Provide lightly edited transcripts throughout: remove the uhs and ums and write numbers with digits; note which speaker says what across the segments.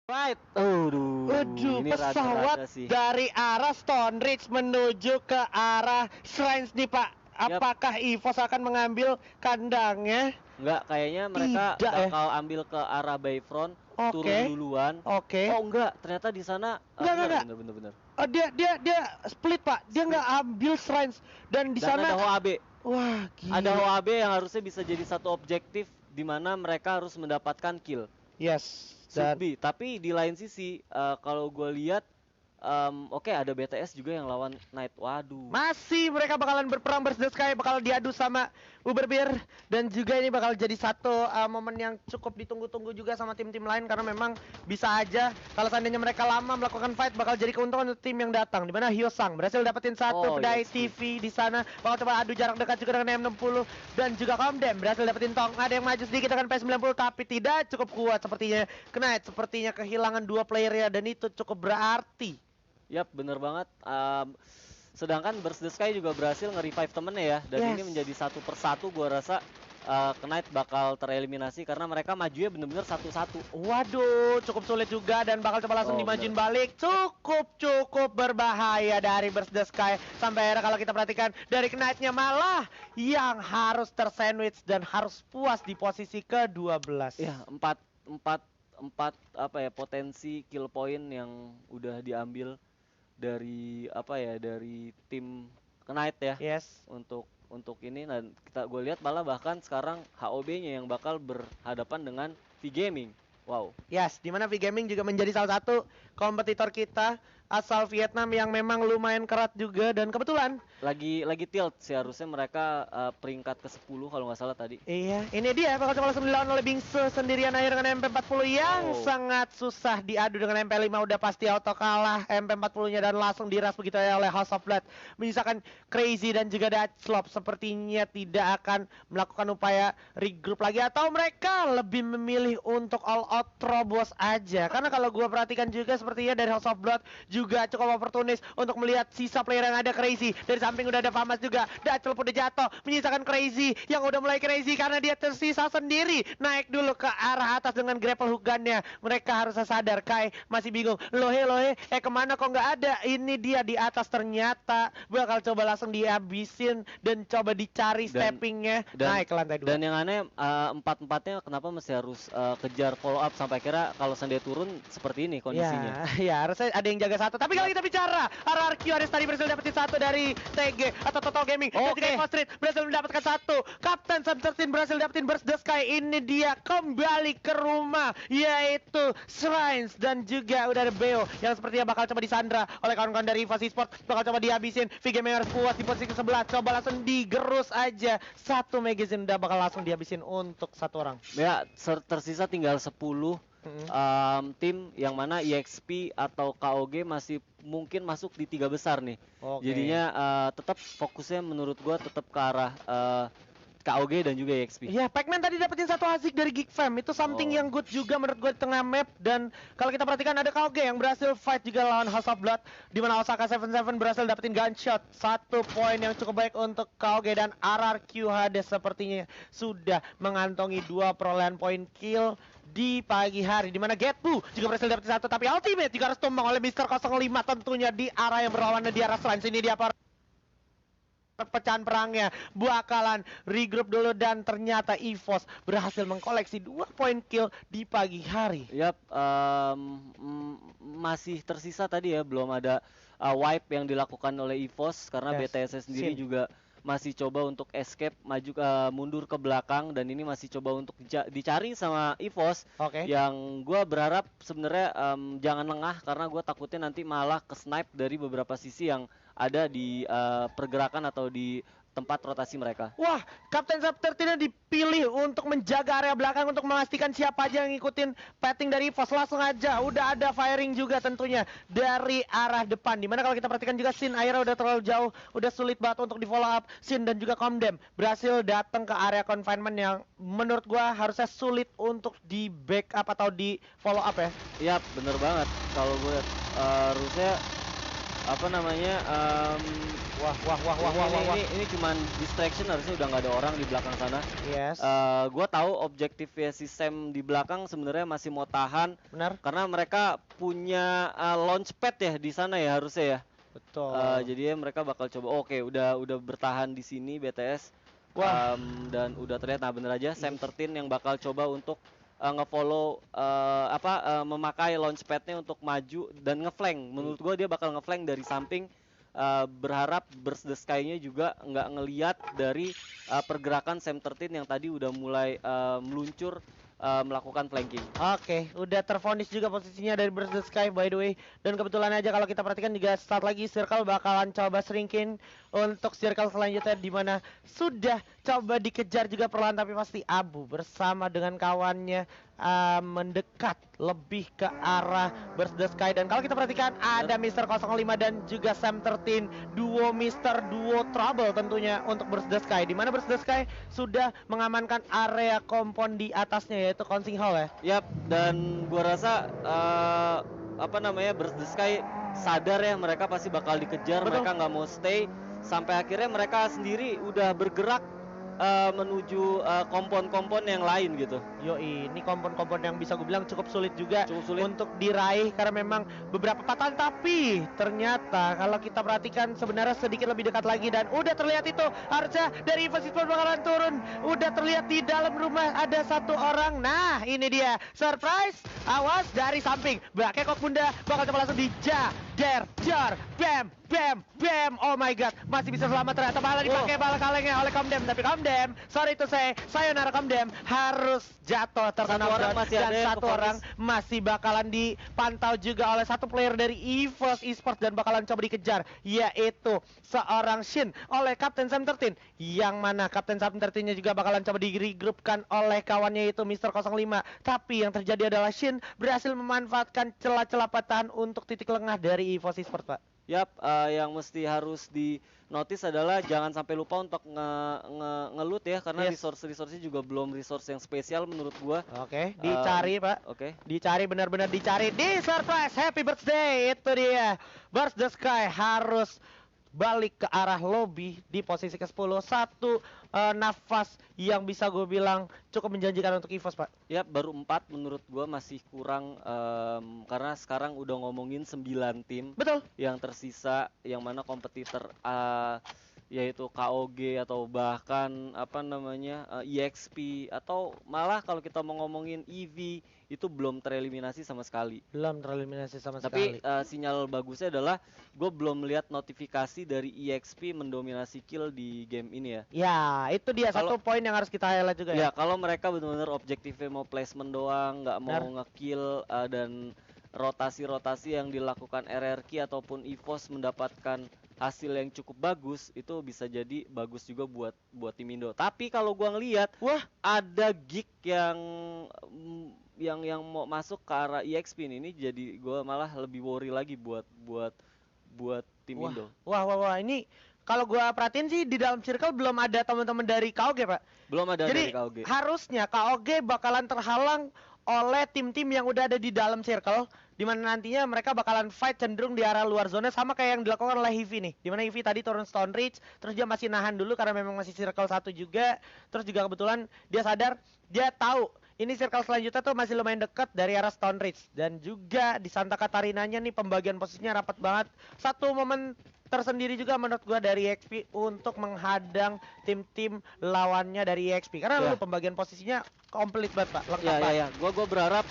Speaker 1: Right, aduh, ini
Speaker 2: pesawat
Speaker 1: rada-rada sih.
Speaker 2: dari arah Stone Ridge menuju ke arah Shrines nih Pak.
Speaker 1: Yap.
Speaker 2: Apakah EVOS akan mengambil kandangnya?
Speaker 1: Enggak, kayaknya mereka
Speaker 2: Tidak ya.
Speaker 1: bakal ambil ke arah Bayfront, turun
Speaker 2: Oke.
Speaker 1: duluan.
Speaker 2: Oke.
Speaker 1: Oh enggak, ternyata di sana
Speaker 2: Enggak.
Speaker 1: bener.
Speaker 2: Oh, dia split Pak. Dia
Speaker 1: Split.
Speaker 2: nggak ambil Shrines dan di
Speaker 1: Dan
Speaker 2: sana
Speaker 1: ada HOAB.
Speaker 2: Wah, gila.
Speaker 1: Ada HOAB yang harusnya bisa jadi satu objektif di mana mereka harus mendapatkan kill.
Speaker 2: Yes.
Speaker 1: Should be. Tapi di lain sisi, kalau gue lihat, oke, ada BTS juga yang lawan Knight. Waduh.
Speaker 2: Masih mereka bakalan berperang versus the Sky, bakal diadu sama Uberbear. Dan juga ini bakal jadi satu momen yang cukup ditunggu-tunggu juga sama tim-tim lain. Karena memang bisa aja kalau seandainya mereka lama melakukan fight, bakal jadi keuntungan untuk tim yang datang. Dimana Hyosang berhasil dapetin satu pedai TV di sana. Bakal coba adu jarak dekat juga dengan M60. Dan juga Komdem berhasil dapetin Tong. Ada yang maju sedikit dengan P90 tapi tidak cukup kuat sepertinya. Knight sepertinya kehilangan dua playernya dan itu cukup berarti.
Speaker 1: Yap, bener banget. Sedangkan Burst the Sky juga berhasil nge-revive temennya ya. Dan ini menjadi satu persatu gua rasa Knight bakal tereliminasi karena mereka majunya bener-bener satu-satu.
Speaker 2: Waduh, cukup sulit juga dan bakal coba langsung dimajuin balik. Cukup berbahaya dari Burst the Sky. Sampai akhirnya kalau kita perhatikan dari Knight-nya malah yang harus tersandwich dan harus puas di posisi ke-12.
Speaker 1: Ya, empat apa ya, potensi kill point yang udah diambil dari dari tim Knight ya.
Speaker 2: Yes.
Speaker 1: Untuk ini, dan gue lihat malah bahkan sekarang HOB-nya yang bakal berhadapan dengan V-Gaming. Wow.
Speaker 2: Yes, dimana V-Gaming juga menjadi salah satu kompetitor kita asal Vietnam yang memang lumayan kerat juga dan kebetulan
Speaker 1: lagi tilt sih, harusnya mereka peringkat ke-10 kalau nggak salah tadi.
Speaker 2: Iya, ini dia bakal coba langsung dilawan oleh Bingsu sendirian akhir dengan MP40 yang sangat susah diadu dengan MP5, udah pasti auto kalah MP40-nya dan langsung diras begitu ya oleh House of Blood. Menyisakan Crazy dan juga Dutchlop sepertinya tidak akan melakukan upaya regroup lagi atau mereka lebih memilih untuk all out Trobos aja. Karena kalau gua perhatikan juga sepertinya dari House of Blood juga cukup oportunis untuk melihat sisa player yang ada. Crazy dari samping udah ada Famas juga, Dutchlop udah jatuh menyisakan Crazy yang udah mulai crazy karena dia tersisa sendiri. Naik dulu ke arah atas dengan grapple hook gunnya. Mereka harus sadar, Kai masih bingung. Lohe, kemana kok nggak ada? Ini dia di atas, ternyata bakal coba langsung dihabisin dan coba dicari steppingnya naik ke lantai 2.
Speaker 1: Dan yang aneh, empat-empatnya kenapa mesti harus kejar follow up sampai kira kalau Sunday turun seperti ini kondisinya.
Speaker 2: Ya harusnya ada yang jaga satu. Tapi kalau kita bicara RRQ Ares tadi berhasil dapetin satu dari TG atau Total Gaming.
Speaker 1: Oke.
Speaker 2: Street berhasil mendapatkan satu. Kapten Sam13 berhasil dapetin Burst the Sky. Ini dia kembali ke rumah, yaitu Shrines dan juga udah ada Beo yang sepertinya bakal coba disandra oleh kawan-kawan dari EVOS Esports. Bakal coba dihabisin. V-Gaming harus puas di posisi ke-11. Coba langsung digerus aja. Satu magazine udah bakal langsung dihabisin untuk satu orang.
Speaker 1: Ya, tersisa tinggal 10 tim yang mana EXP atau KOG masih mungkin masuk di 3 besar nih. Jadinya tetap fokusnya menurut gua tetap ke arah KOG dan juga EXP.
Speaker 2: Iya, Pac-Man tadi dapetin satu Azik dari Geek Fam. Itu something yang good juga menurut gue di tengah map. Dan kalau kita perhatikan ada KOG yang berhasil fight juga lawan House of Blood, di mana Osaka 77 berhasil dapetin gunshot. Satu poin yang cukup baik untuk KOG dan RRQ Hades sepertinya sudah mengantongi 2 perolehan poin kill di pagi hari, di mana Getbu juga berhasil dapetin satu, tapi ultimate juga harus tumbang oleh Mr. 05 tentunya di arah yang berlawanan di arah Shrines. Ini dia perpecahan perangnya, bakalan regroup dulu dan ternyata EVOS berhasil mengkoleksi 2 poin kill di pagi hari.
Speaker 1: Yap, masih tersisa tadi ya, belum ada wipe yang dilakukan oleh EVOS karena BTS sendiri juga masih coba untuk escape, maju mundur ke belakang, dan ini masih coba untuk dicari sama EVOS. Yang gue berharap sebenarnya jangan lengah, karena gue takutnya nanti malah ke snipe dari beberapa sisi yang ada di pergerakan atau di tempat rotasi mereka.
Speaker 2: Wah, Kapten Sam13 dipilih untuk menjaga area belakang untuk memastikan siapa aja yang ngikutin petting dari EVOS. Langsung aja udah ada firing juga tentunya dari arah depan. Dimana kalau kita perhatikan juga Sin akhirnya udah terlalu jauh, udah sulit banget untuk di follow up. Sin dan juga Komdem berhasil datang ke area confinement yang menurut gua harusnya sulit untuk di backup atau di follow up ya.
Speaker 1: Yap, bener banget. Kalau gue harusnya apa namanya ini cuman distraction, harusnya udah nggak ada orang di belakang sana.
Speaker 2: Yes.
Speaker 1: Gua tahu objektifnya si Sam di belakang sebenarnya masih mau tahan.
Speaker 2: Benar.
Speaker 1: Karena mereka punya launchpad ya di sana ya harusnya ya.
Speaker 2: Betul.
Speaker 1: Jadi mereka bakal coba. Oke, udah bertahan di sini BTS. Dan udah terlihat, nah bener aja Sam 13 yang bakal coba untuk ngefollow memakai launchpadnya untuk maju dan ngeflank. Menurut gua dia bakal ngeflank dari samping. Berharap Burst the Sky-nya juga nggak ngeliat dari pergerakan Sam 13 yang tadi udah mulai meluncur melakukan flanking.
Speaker 2: Oke, udah terfonis juga posisinya dari Burst the Sky by the way. Dan kebetulan aja kalau kita perhatikan juga start lagi Circle bakalan coba shrinking untuk circle selanjutnya, di mana sudah coba dikejar juga perlahan tapi pasti Abu bersama dengan kawannya mendekat lebih ke arah Burst the Sky. Dan kalau kita perhatikan ada Mr. 05 dan juga Sam 13, duo Trouble tentunya untuk Burst the Sky, di mana Burst the Sky sudah mengamankan area kompon di atasnya yaitu Consing Hall ya.
Speaker 1: Yap, dan gua rasa Burst the Sky sadar ya mereka pasti bakal dikejar. Betul. Mereka nggak mau stay sampai akhirnya mereka sendiri udah bergerak menuju kompon-kompon yang lain gitu.
Speaker 2: Yoi, ini kompon-kompon yang bisa gue bilang cukup sulit juga untuk diraih karena memang beberapa patahan, tapi ternyata kalau kita perhatikan sebenarnya sedikit lebih dekat lagi dan udah terlihat itu harusnya dari EVOS Esports bakalan turun. Udah terlihat di dalam rumah ada satu orang. Nah, ini dia surprise. Awas dari samping. Kekok bunda bakal coba langsung jar, bam, oh my god, masih bisa selamat ternyata, malah dipakai bala kalengnya oleh Komdem, tapi Komdem, sorry to say, sayonara Komdem, harus jatuh terkena knockdown, dan satu orang masih bakalan dipantau juga oleh satu player dari EVOS Esports dan bakalan coba dikejar, yaitu seorang Shin oleh Kapten Sam 13, yang mana Kapten Sam 13-nya juga bakalan coba di-regroupkan oleh kawannya yaitu Mr. 05, tapi yang terjadi adalah Shin berhasil memanfaatkan celah-celah patahan untuk titik lengah dari EVOS Esports, Pak.
Speaker 1: Yap, yang mesti harus di notice adalah jangan sampai lupa untuk ngelut ya, karena resource-nya juga belum resource yang spesial menurut gua.
Speaker 2: Oke, dicari Pak.
Speaker 1: Oke.
Speaker 2: Dicari, benar-benar dicari. Di surprise, happy birthday, itu dia. Burst the Sky harus balik ke arah lobby di posisi ke-10. Satu nafas yang bisa gue bilang cukup menjanjikan untuk EVOS, Pak.
Speaker 1: Ya, baru 4 menurut gue masih kurang, karena sekarang udah ngomongin 9 tim.
Speaker 2: Betul.
Speaker 1: Yang tersisa yang mana kompetitor yaitu KOG atau bahkan EXP, atau malah kalau kita mau ngomongin EV itu belum tereliminasi sama sekali. Tapi sinyal bagusnya adalah gue belum melihat notifikasi dari EXP mendominasi kill di game ini ya.
Speaker 2: Ya, itu dia satu poin yang harus kita highlight juga ya.
Speaker 1: Ya, kalau mereka benar-benar objektifnya mau placement doang, nggak mau ngekill, dan rotasi-rotasi yang dilakukan RRQ ataupun EVOS mendapatkan hasil yang cukup bagus, itu bisa jadi bagus juga buat tim Indo. Tapi kalau gua ngelihat, ada geek yang mau masuk ke arah EXP ini, jadi gua malah lebih worry lagi buat tim Indo.
Speaker 2: Wah, ini kalau gua perhatiin sih di dalam circle belum ada teman-teman dari KOG, Pak.
Speaker 1: Belum ada
Speaker 2: dari KOG. Harusnya KOG bakalan terhalang oleh tim-tim yang udah ada di dalam circle, di mana nantinya mereka bakalan fight cenderung di arah luar zona, sama kayak yang dilakukan oleh Heavy nih, di mana Heavy tadi turun Stone Ridge, terus dia masih nahan dulu karena memang masih circle 1 juga, terus juga kebetulan dia sadar, dia tahu ini circle selanjutnya tuh masih lumayan dekat dari arah Stone Ridge, dan juga di Santa Catarinanya nih pembagian posisinya rapat banget. Satu momen tersendiri juga menurut gua dari EXP untuk menghadang tim-tim lawannya dari EXP, karena lu pembagian posisinya komplit banget, Pak, lengkap banget.
Speaker 1: Ya. Gua berharap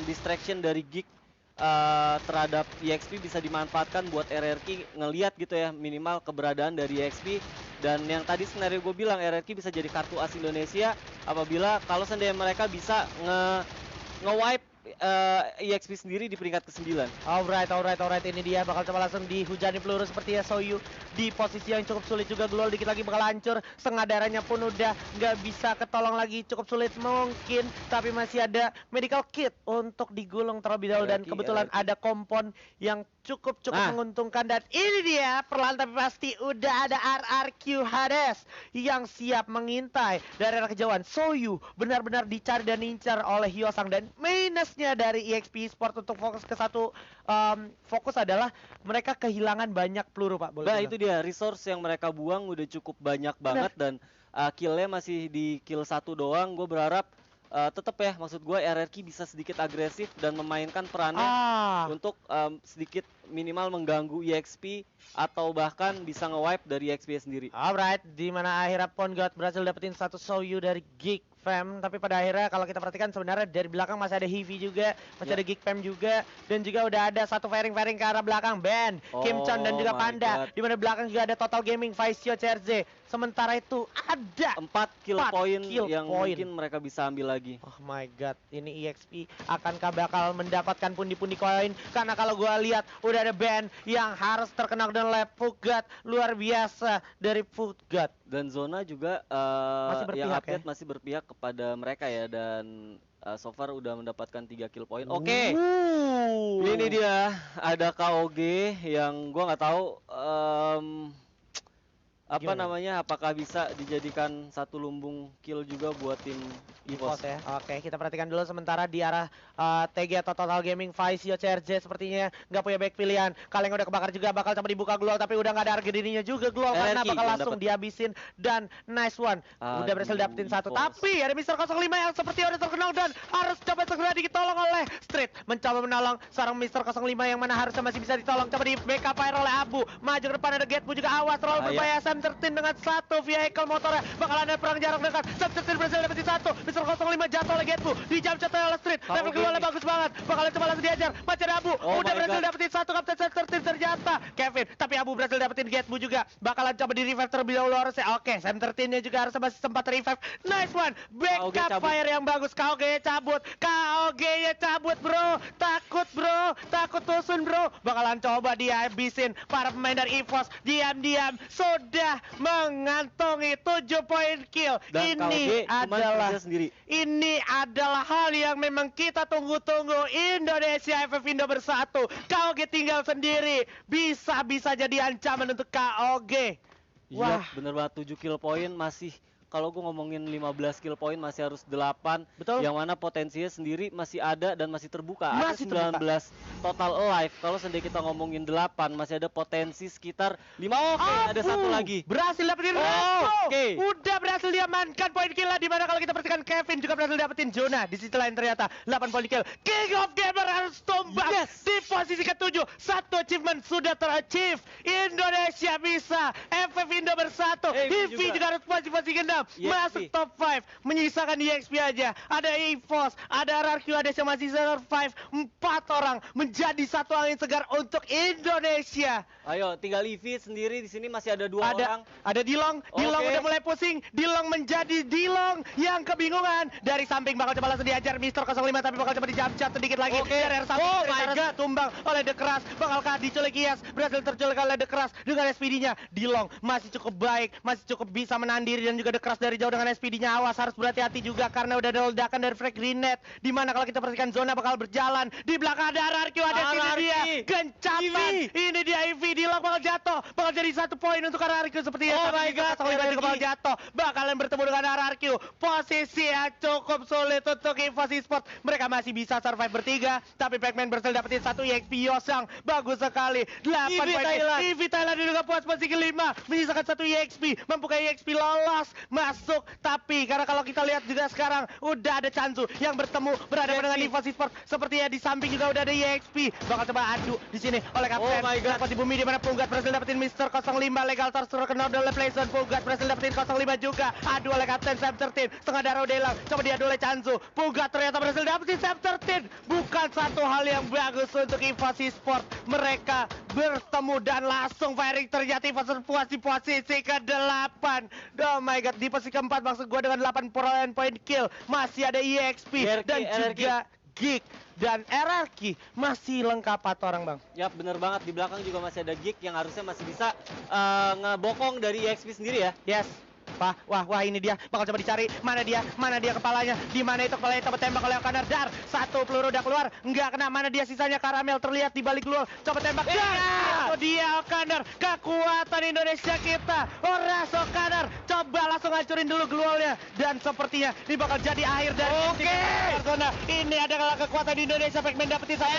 Speaker 1: distraction dari Geek terhadap EXP bisa dimanfaatkan buat RRQ ngelihat gitu ya, minimal keberadaan dari EXP. Dan yang tadi skenario gue bilang, RRQ bisa jadi kartu as Indonesia apabila kalau seandainya mereka bisa nge-wipe EXP sendiri di peringkat ke-9.
Speaker 2: Alright, ini dia bakal coba langsung dihujani peluru seperti ya Soyu di posisi yang cukup sulit juga. Glol dikit lagi bakal hancur, setengah darahnya pun udah nggak bisa ketolong lagi, cukup sulit mungkin, tapi masih ada medical kit untuk digulung terlebih dahulu. Dan kebetulan ada kompon yang cukup menguntungkan, dan ini dia perlahan tapi pasti udah ada RRQ Hades yang siap mengintai dari arah kejauhan. Soyu benar-benar dicari dan incar oleh Hyosang, dan minus fokusnya dari EXP Sport untuk fokus ke satu fokus adalah mereka kehilangan banyak peluru, Pak.
Speaker 1: Nah, itu dia resource yang mereka buang udah cukup banyak banget dan killnya masih di kill 1 doang. Gue berharap tetap ya, maksud gue RRQ bisa sedikit agresif dan memainkan perannya untuk sedikit minimal mengganggu EXP atau bahkan bisa nge-wipe dari EXP sendiri.
Speaker 2: Alright, di mana akhirnya Pon God berhasil dapetin satu Soyu dari Geek Fam, tapi pada akhirnya kalau kita perhatikan sebenarnya dari belakang masih ada Heavy juga, masih ada Geek Fam juga, dan juga udah ada satu firing ke arah belakang Ben, Kim Chan dan juga Panda, di mana belakang juga ada Total Gaming, Vicio, CRZ. Sementara itu ada
Speaker 1: 4 kill point yang mungkin mereka bisa ambil lagi.
Speaker 2: Oh my god, ini EXP akankah bakal mendapatkan pundi-pundi koin? Karena kalau gua lihat udah ada Ben yang harus terkena dengan Footgod luar biasa dari Footgod.
Speaker 1: Dan Zona juga yang update masih berpihak kepada mereka ya, dan so far udah mendapatkan 3 kill point. Oke. Ini dia ada KOG yang gua nggak tahu namanya, apakah bisa dijadikan satu lumbung kill juga buat tim EVOS
Speaker 2: ya. Oke, kita perhatikan dulu sementara di arah TG atau Total Gaming Vicio CRZ sepertinya nggak punya back pilihan. Kaleng udah kebakar juga, bakal coba dibuka Glol tapi udah nggak ada harga dirinya juga Glol karena bakal langsung dihabisin dan nice one. Udah berhasil dapetin satu, tapi ada Mister 05 yang seperti udah terkenal dan harus coba segera ditolong oleh Street. Mencoba menolong seorang Mister 05 yang mana harusnya masih bisa ditolong. Coba di backup fire oleh Abu. Maju ke depan ada Getbu juga, awas terlalu berbahaya. Sam13 dengan satu vehicle motornya, bakal ada perang jarak dekat. Sam13 berhasil dapetin satu, Mister 05 jatuh oleh Getbu, dijam jatuh oleh Street. Level kedua bagus banget, bakalan coba langsung diajar. Macam Abu udah berhasil dapetin satu, Kapten Sam13 ternyata Kevin, tapi Abu berhasil dapetin Getbu juga, bakalan coba di revive terlebih dahulu harusnya. Oke, Sam13 nya juga harusnya masih sempat revive. Nice one, backup fire yang bagus. KOG nya cabut bro, takut tusun bro, bakalan coba dihabisin para pemain dari EVOS. Diam-diam sudah mengantongi 7 poin kill.
Speaker 1: Dan
Speaker 2: ini adalah hal yang memang kita tunggu-tunggu. Indonesia FF Indo bersatu, KOG tinggal sendiri, bisa jadi ancaman untuk KOG.
Speaker 1: Wah, bener banget, 7 kill point masih. Kalau gue ngomongin 15 kill point masih harus 8.
Speaker 2: Betul.
Speaker 1: Yang mana potensinya sendiri masih ada dan masih terbuka. Ada 19 total alive. Kalau sendiri kita ngomongin 8, masih ada potensi sekitar 5. Oke, ada satu lagi.
Speaker 2: Berhasil dapetin udah berhasil diamankan poin kill lah. Dimana kalau kita perhatikan Kevin juga berhasil dapetin Zona. Di sisi lain ternyata 8 poin kill. King of Gamer harus tumbang di posisi ke-7. Satu achievement sudah terachieve. Indonesia bisa. FF Indo bersatu. Hivi juga harus posisi ke-6. Masuk top 5, menyisakan EXP aja. Ada EVOS, ada RRQ, ada yang masih survive. 4 orang menjadi satu angin segar untuk Indonesia.
Speaker 1: Ayo, tinggal Livi sendiri di sini masih ada 2 orang.
Speaker 2: Ada Dilong, Dilong udah mulai pusing. Dilong menjadi Dilong yang kebingungan. Dari samping bakal coba langsung diajar Mister 05 tapi bakal coba dijam-jam sedikit lagi. Dari samping harus tumbang oleh The Crush. Bakalkah diculik Iyas? Berhasil terculik oleh The Crush dengan SPD-nya. Dilong masih cukup baik, masih cukup bisa menahan diri dan juga The Crush dari jauh dengan SPD-nya. Awas, harus berhati-hati juga karena udah ada ledakan dari frag grenade. Dimana kalau kita perhatikan Zona bakal berjalan. Di belakang ada RRQ, ada sini dia gencapan. Ini dia Ivy, Dilong bakal jatuh, bakal jadi 1 poin untuk RRQ seperti yang juga bakal jatuh. Bakalan bertemu dengan RRQ. Posisi yang cukup sulit untuk EVOS Esports. Mereka masih bisa survive bertiga, tapi Pac-Man berhasil dapetin 1 EXP Yosang. Bagus sekali. 8 poin. Ivy Thailand juga puas posisi ke-5, menyisakan 1 EXP, membuka EXP lolos masuk. Tapi karena kalau kita lihat juga sekarang udah ada Chanzu yang berhadapan dengan EVOS Esports. Sepertinya di samping juga udah ada EXP. Bakal coba adu di sini oleh Kapten. Di bumi di mana Punggat berhasil dapetin Mister 05 legal terkena oleh Playzone. Punggat berhasil dapetin 05 juga. Adu oleh Kapten Sam13. Setengah darah udah hilang. Coba diadu oleh Chanzu. Punggat ternyata berhasil dapetin Sam13. Bukan satu hal yang bagus untuk EVOS Esports. Mereka bertemu dan langsung firing. Ternyata EVOS puas di posisi ke-8. Oh my god, di posisi ke-4 maksud gue dengan 8 poin kill. Masih ada EXP dan juga Geek dan RRQ masih lengkap 4 orang, Bang.
Speaker 1: Yap, bener banget. Di belakang juga masih ada Geek yang harusnya masih bisa ngebokong dari EXP sendiri ya.
Speaker 2: Yes. Wah ini dia bakal coba dicari. Mana dia kepalanya? Di mana itu kepalanya coba tembak oleh Okaner. Dar, satu peluru udah keluar, enggak kena. Mana dia sisanya? Karamel terlihat di balik luar. Coba tembak. Itu dia Okaner. Kekuatan Indonesia kita. Horas Okaner. Coba langsung hancurin dulu gluolnya. Dan sepertinya ini bakal jadi akhir dari Barcelona. Ini adalah kekuatan Indonesia. Pac-Man dapetin satu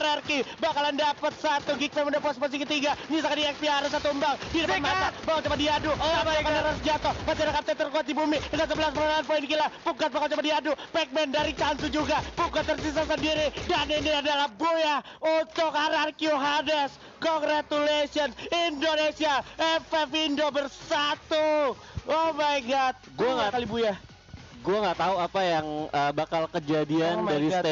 Speaker 2: RRQ bakalan dapat satu. Geekman mendapat posisi ketiga. Misalkan di XP harus satu umbang. Di depan mata. Bawa coba diadu. Harus jatuh. Masih ada kapten terkuat di bumi dengan 11 poin gila. Pukat bakal coba diadu. Pac-Man dari Chansu juga. Pukat tersisa sendiri. Dan ini adalah Buya untuk RRQ Hades. Congratulations Indonesia. FF Indo bersatu. Oh my god.
Speaker 1: Gue nggak
Speaker 2: kali Buya.
Speaker 1: Gue nggak tahu apa yang bakal kejadian dari stand